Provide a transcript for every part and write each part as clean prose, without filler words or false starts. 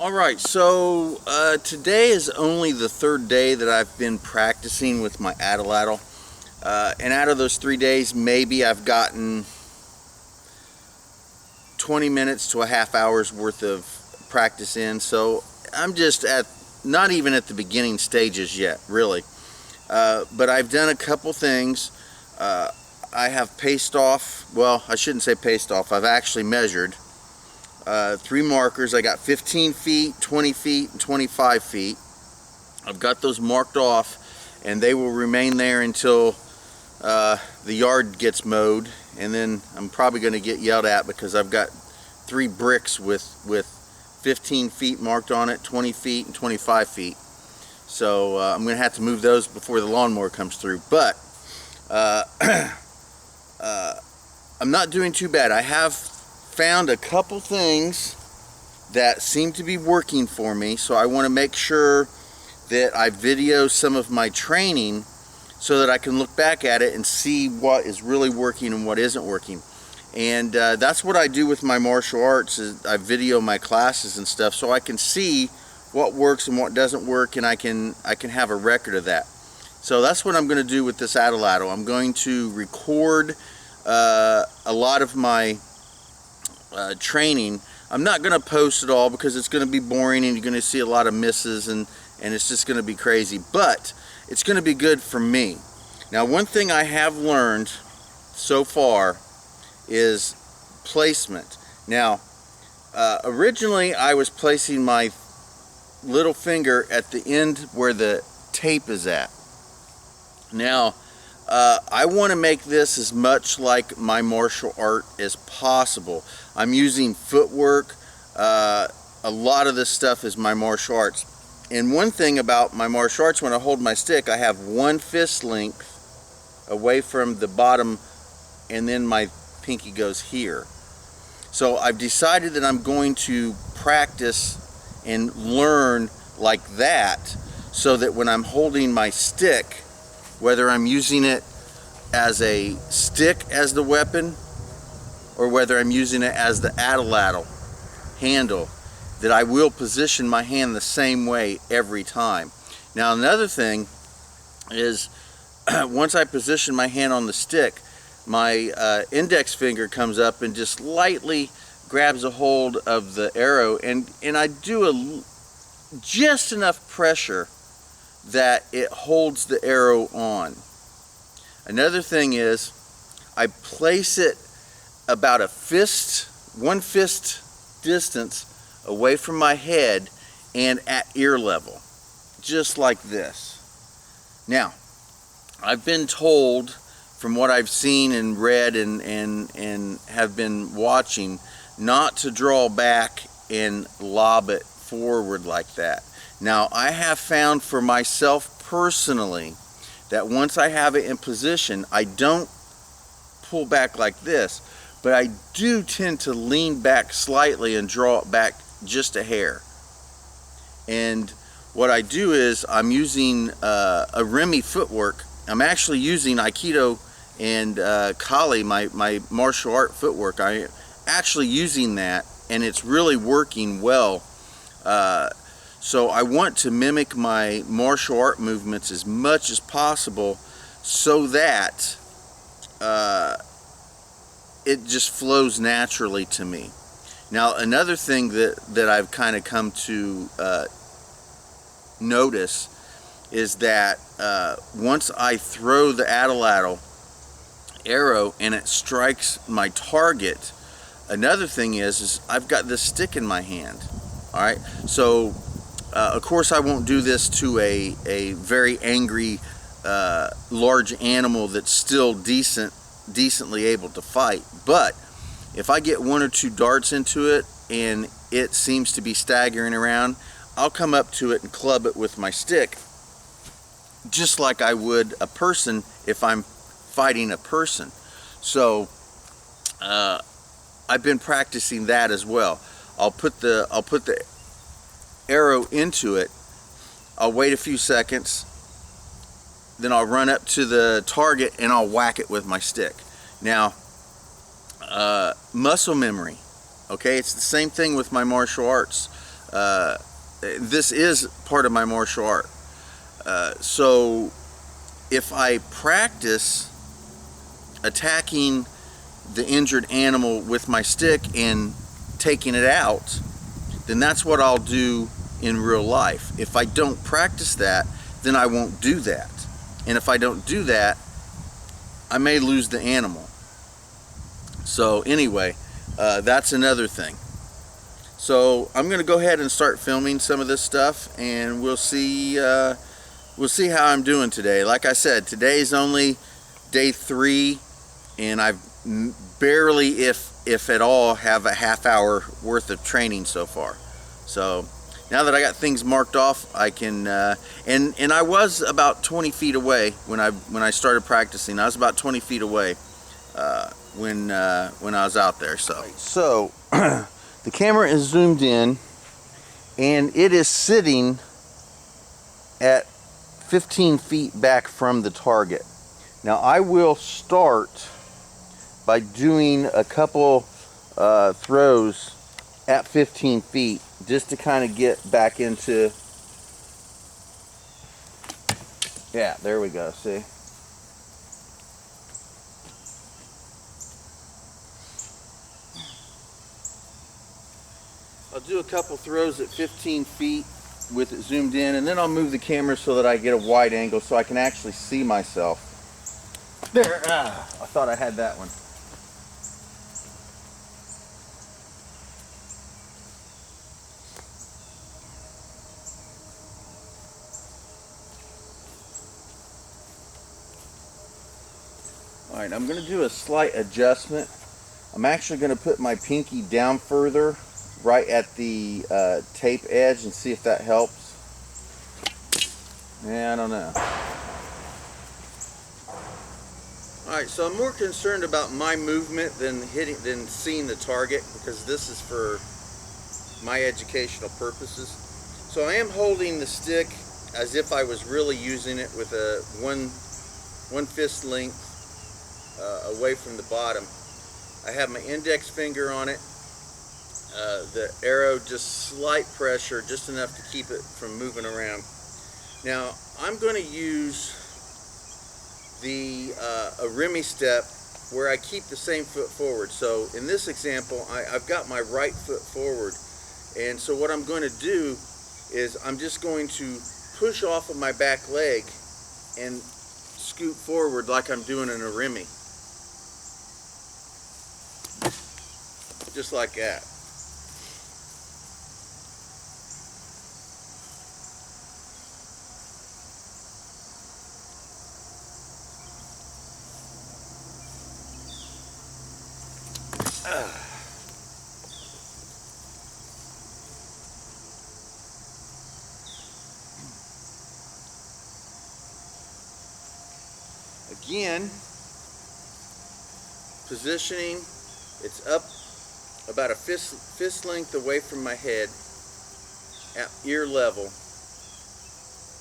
Alright, so today is only the third day that I've been practicing with my Atlatl. And out of those 3 days, maybe I've gotten 20 minutes to a half hour's worth of practice in. So I'm just not even at the beginning stages yet, really. But I've done a couple things. I have paced off, well, I shouldn't say paced off, I've actually measured 3 markers. I got 15 feet, 20 feet, and 25 feet. I've got those marked off, and they will remain there until the yard gets mowed, and then I'm probably going to get yelled at because I've got 3 bricks with 15 feet marked on it, 20 feet, and 25 feet. So I'm going to have to move those before the lawnmower comes through. But I'm not doing too bad. I have found a couple things that seem to be working for me, so I want to make sure that I video some of my training so that I can look back at it and see what is really working and what isn't working. And that's what I do with my martial arts, is I video my classes and stuff so I can see what works and what doesn't work, and I can have a record of that. So that's what I'm going to do with this Atlatl. I'm going to record a lot of my training. I'm not going to post it all because it's going to be boring and you're going to see a lot of misses and it's just going to be crazy, but it's going to be good for me. Now, one thing I have learned so far is placement. Now, originally I was placing my little finger at the end where the tape is at. Now, I want to make this as much like my martial art as possible. I'm using footwork. A lot of this stuff is my martial arts. And one thing about my martial arts, when I hold my stick, I have 1 fist length away from the bottom, and then my pinky goes here. So I've decided that I'm going to practice and learn like that, so that when I'm holding my stick, whether I'm using it as a stick as the weapon or whether I'm using it as the Atlatl handle, that I will position my hand the same way every time. Now, another thing is once I position my hand on the stick, my index finger comes up and just lightly grabs a hold of the arrow, and I do just enough pressure that it holds the arrow on. Another thing is I place it about 1 fist distance away from my head and at ear level, just like this. Now, I've been told, from what I've seen and read and have been watching, not to draw back and lob it forward like that. Now, I have found for myself personally that once I have it in position, I don't pull back like this, but I do tend to lean back slightly and draw it back just a hair. And what I do is I'm using a Remy footwork. I'm actually using Aikido and Kali, my martial art footwork. I'm actually using that, and it's really working well. So I want to mimic my martial art movements as much as possible so that it just flows naturally to me. Now, another thing that I've kind of come to notice is that once I throw the Atlatl arrow and it strikes my target, another thing is I've got this stick in my hand. All right, so of course I won't do this to a very angry large animal that's still decently able to fight, but if I get 1 or 2 darts into it and it seems to be staggering around, I'll come up to it and club it with my stick, just like I would a person if I'm fighting a person. So I've been practicing that as well. I'll put the arrow into it, I'll wait a few seconds, then I'll run up to the target and I'll whack it with my stick. Now, muscle memory, okay, it's the same thing with my martial arts. this is part of my martial art. So if I practice attacking the injured animal with my stick and taking it out, then that's what I'll do in real life. If I don't practice that, then I won't do that. And if I don't do that, I may lose the animal. So anyway, that's another thing. So I'm going to go ahead and start filming some of this stuff, and we'll see how I'm doing today. Like I said, today's only day 3, and I've barely, if at all, have a half hour worth of training so far. So now that I got things marked off, I can and I was about 20 feet away when I started practicing. I was about 20 feet away when I was out there. So the camera is zoomed in, and it is sitting at 15 feet back from the target. Now I will start by doing a couple throws at 15 feet just to kind of get back into, yeah, there we go, see? I'll do a couple throws at 15 feet with it zoomed in, and then I'll move the camera so that I get a wide angle so I can actually see myself. There, I thought I had that one. Alright, I'm going to do a slight adjustment. I'm actually going to put my pinky down further, right at the tape edge, and see if that helps. Yeah, I don't know. Alright, so I'm more concerned about my movement than seeing the target, because this is for my educational purposes. So I am holding the stick as if I was really using it with a one fist length away from the bottom. I have my index finger on it. The arrow, just slight pressure, just enough to keep it from moving around. Now I'm going to use a Remy step where I keep the same foot forward. So in this example, I've got my right foot forward, and so what I'm going to do is I'm just going to push off of my back leg and scoot forward like I'm doing in a Remy. Just like that. Again, positioning, it's up about a fist length away from my head at ear level.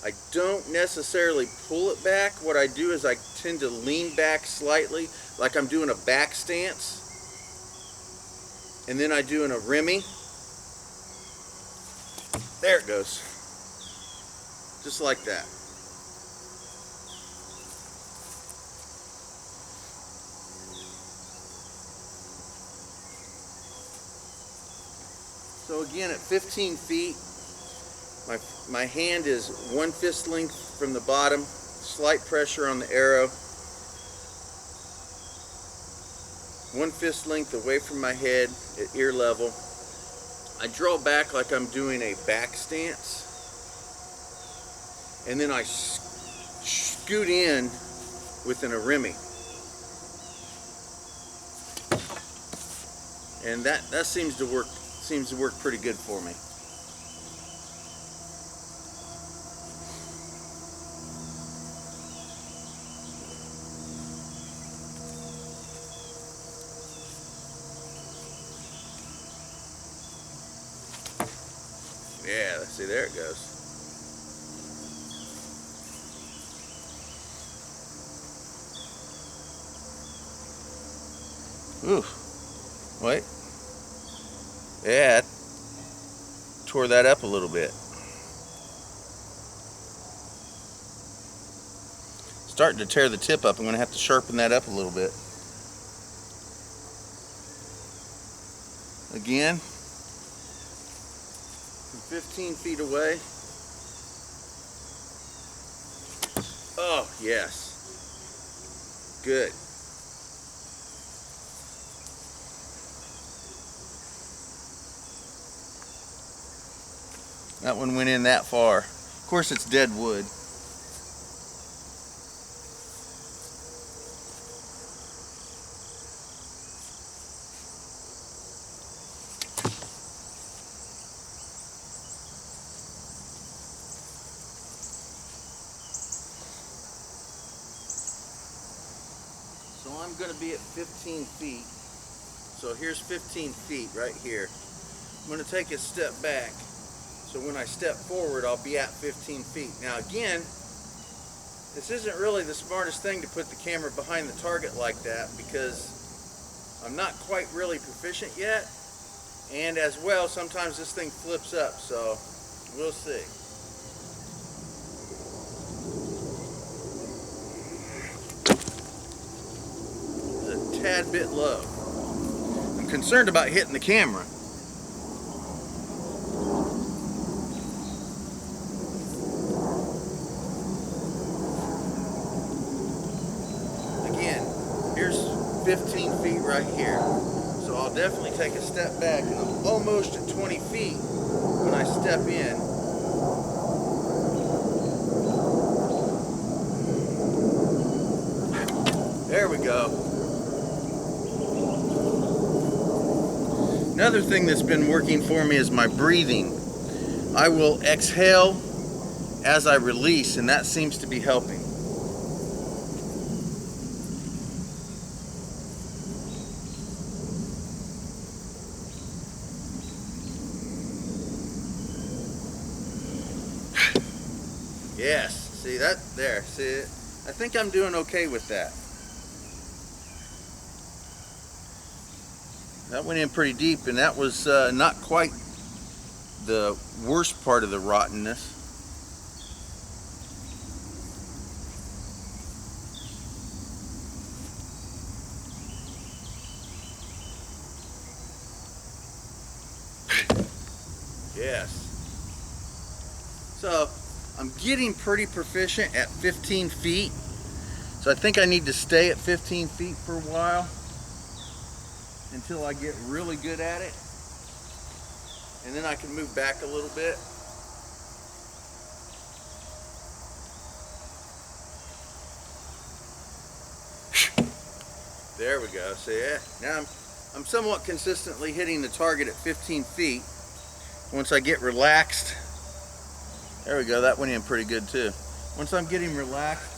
I don't necessarily pull it back. What I do is I tend to lean back slightly, like I'm doing a back stance, and then I do in a Remy. There it goes, just like that. So again, at 15 feet, my hand is one fist length from the bottom, slight pressure on the arrow, one fist length away from my head at ear level. I draw back like I'm doing a back stance, and then I scoot in within a Remy. And that seems to work pretty good for me. Yeah, let's see, there it goes. Ooh, wait. Yeah, tore that up a little bit. Starting to tear the tip up. I'm going to have to sharpen that up a little bit. Again, from 15 feet away. Oh, yes. Good. That one went in that far. Of course, it's dead wood. So I'm going to be at 15 feet. So here's 15 feet right here. I'm going to take a step back. So when I step forward, I'll be at 15 feet. Now again, this isn't really the smartest thing to put the camera behind the target like that because I'm not quite really proficient yet. And as well, sometimes this thing flips up, so we'll see. It's a tad bit low. I'm concerned about hitting the camera. Again, here's 15 feet right here. So I'll definitely take a step back, and I'm almost at 20 feet when I step in. There we go. Another thing that's been working for me is my breathing. I will exhale as I release, and that seems to be helping. Yes, see that there, see it? I think I'm doing okay with that. That went in pretty deep, and that was not quite the worst part of the rottenness. Yes. So I'm getting pretty proficient at 15 feet. So I think I need to stay at 15 feet for a while until I get really good at it. And then I can move back a little bit. There we go. See it? Now I'm somewhat consistently hitting the target at 15 feet. Once I get relaxed, there we go, that went in pretty good too. Once I'm getting relaxed,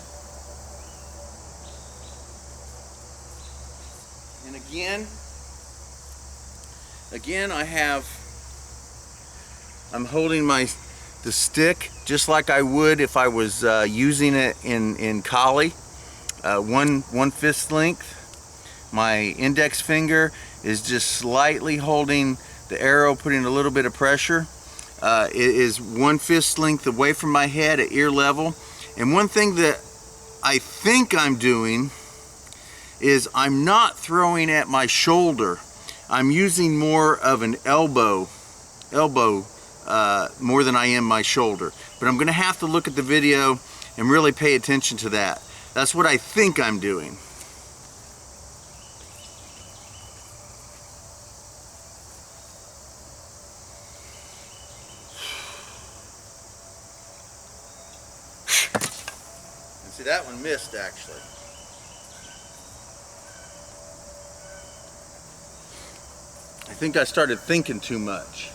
and again I'm holding the stick just like I would if I was using it in collie, one fist length. My index finger is just slightly holding the arrow, putting a little bit of pressure. It is 1 fist length away from my head at ear level. And one thing that I think I'm doing is I'm not throwing at my shoulder. I'm using more of an elbow more than I am my shoulder. But I'm gonna have to look at the video and really pay attention to that. That's what I think I'm doing. See, that one missed actually. I think I started thinking too much.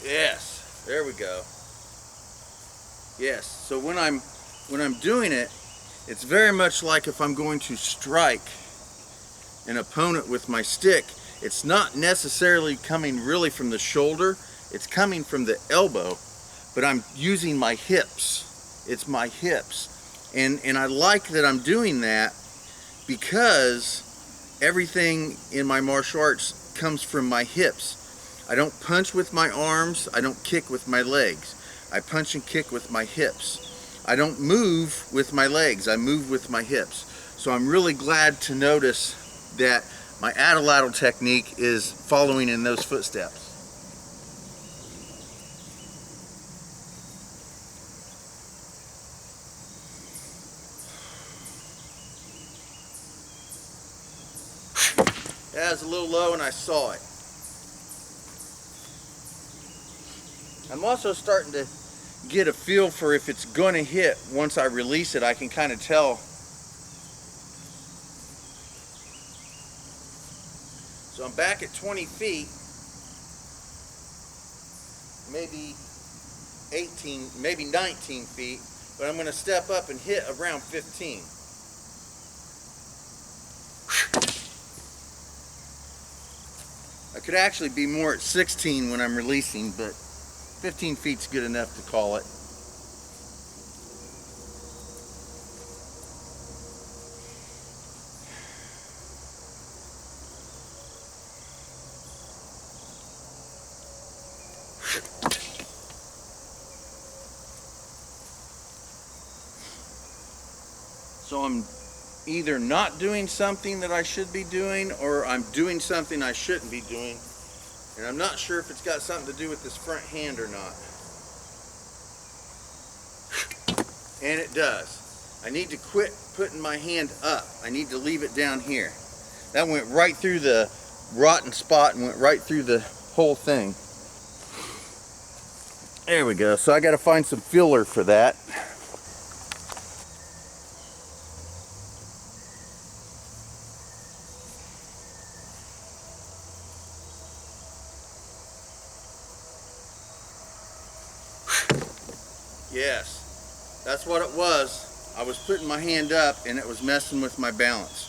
Yes, there we go. Yes, so when I'm doing it, it's very much like if I'm going to strike an opponent with my stick. It's not necessarily coming really from the shoulder, it's coming from the elbow, but I'm using my hips. It's my hips. And I like that I'm doing that because everything in my martial arts comes from my hips. I don't punch with my arms, I don't kick with my legs. I punch and kick with my hips. I don't move with my legs, I move with my hips. So I'm really glad to notice that my Atlatl technique is following in those footsteps. That was a little low and I saw it. I'm also starting to get a feel for if it's going to hit. Once I release it, I can kind of tell. So I'm back at 20 feet, maybe 18, maybe 19 feet, but I'm going to step up and hit around 15. I could actually be more at 16 when I'm releasing, but 15 feet's good enough to call it. So I'm either not doing something that I should be doing, or I'm doing something I shouldn't be doing. And I'm not sure if it's got something to do with this front hand or not. And it does. I need to quit putting my hand up. I need to leave it down here. That went right through the rotten spot and went right through the whole thing. There we go. So I got to find some filler for that. Yes, that's what it was. I was putting my hand up and it was messing with my balance.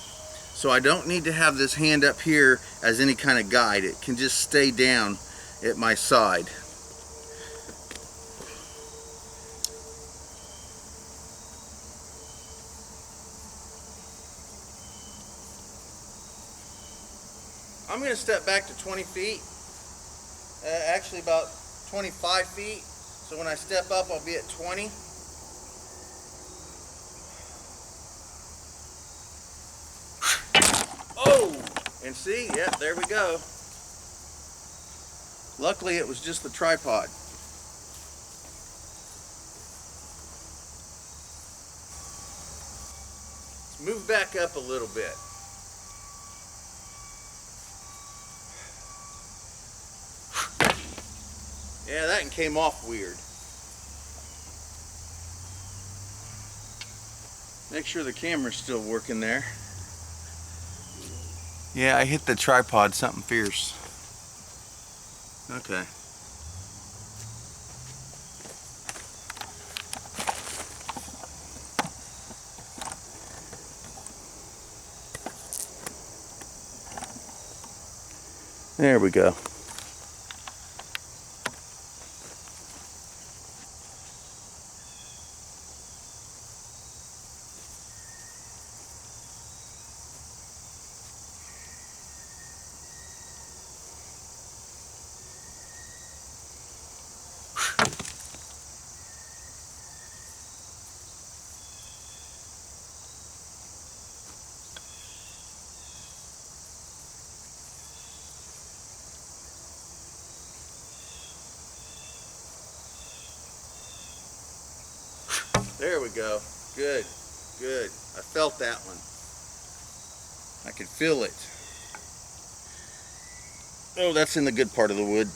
So I don't need to have this hand up here as any kind of guide. It can just stay down at my side. I'm going to step back to 20 feet, actually about 25 feet. So when I step up, I'll be at 20. Oh, and see, yep, there we go. Luckily, it was just the tripod. Let's move back up a little bit. Yeah, that one came off weird. Make sure the camera's still working there. Yeah, I hit the tripod, something fierce. Okay. There we go. There we go. Good, good. I felt that one. I could feel it. Oh, that's in the good part of the wood.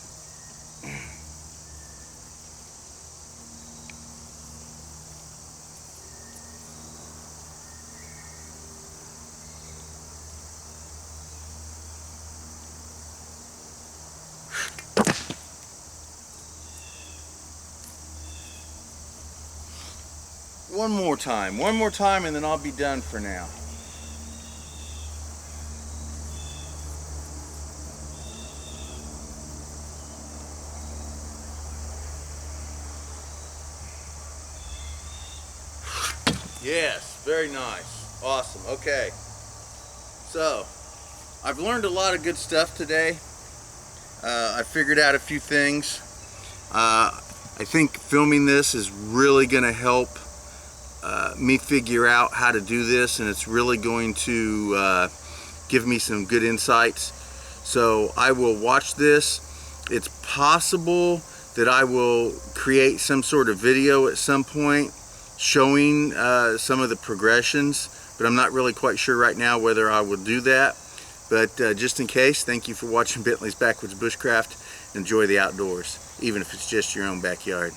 One more time, and then I'll be done for now. Yes, very nice. Awesome. Okay. So, I've learned a lot of good stuff today. I figured out a few things. I think filming this is really going to help me figure out how to do this, and it's really going to give me some good insights. So I will watch this. It's possible that I will create some sort of video at some point showing some of the progressions, but I'm not really quite sure right now whether I will do that. But just in case, thank you for watching Bentley's Backwoods Bushcraft. Enjoy the outdoors, even if it's just your own backyard.